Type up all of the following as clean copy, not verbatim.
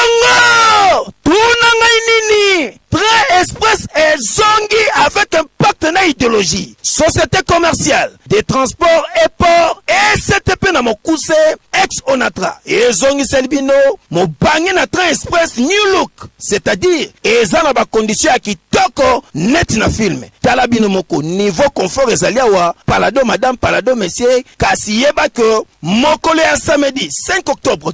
Bongo tunangai nini Train Express et zongi avec un partenaire idéologie. Société commerciale des transports et ports et CTP na mokuse ex-Onatra. Et zongi selbino mo bangi na Train Express New Look. C'est-à-dire, eza na ba condition ya kitoko net na film. Talabino moko niveau confort ezaliawa palado madame palado messieurs kasi yeba que mokole ya samedi 5 octobre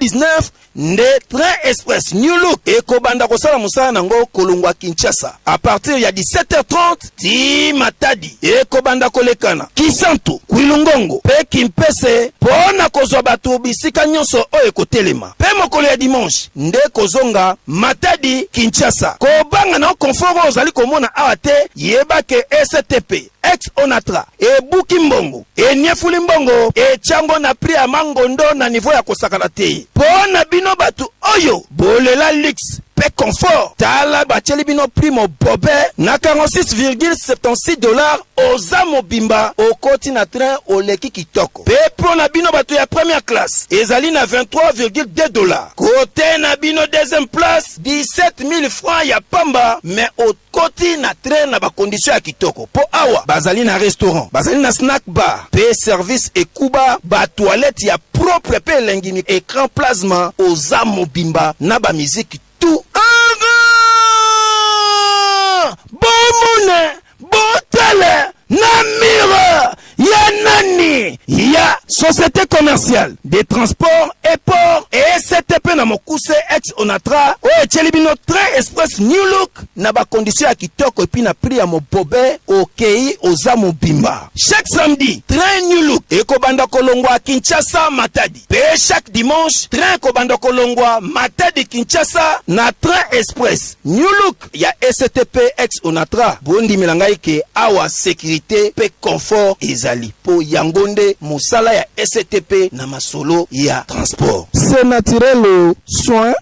2019 nde Train Express New Look et kobanda kosala musala nango kolongwa Kinshasa à partir ya 17h30 ti Matadi et kobanda kolekana Kisantu Kwilungongo pe Kimpese pona kozwa bato bisika nyonso oyo kotelema pe mokolo ya dimanche nde kozonga Matadi Kinshasa kobanga na confort ozali komona awa te yeba ke STP ex-Onatra e buki mbongo e nyefuli mbongo e chango na pri ya mangondo na niveau ya kosakana te pona bino batu oyo bolela luxe pe confort tala bacheli bino primo bobe na 46,76 $ oza mobimba okoti na train oleki kitoko pe pro na bino batu ya première classe ezali na 23,2 $. Kote na bino deuxième place 17 000 francs ya pamba mais okoti na train na ba condition ya kitoko po awa bazali na restaurant bazali na snack bar pe service ekuba ba toilette ya propre pe lengimi écran plasma oza mobimba na ba musique tout bomune botele na mire ya nani ya société commerciale des transports et ports et CTP na mokuse ex-Onatra o echelibino Train Express New Look na ba condition ya kitoko epi na prix ya mobobe okei oza mobimba. Chaque samedi Train New Look ekobanda kolongwa Kinshasa Matadi pe chaque dimanche train kobanda kolongwa Matadi Kinshasa na Train Express New Look ya STP ex-Onatra bondi milangai ke awa sécurité pe confort ezali po yangonde musala ya STP na masolo ya transport. C'est naturel soin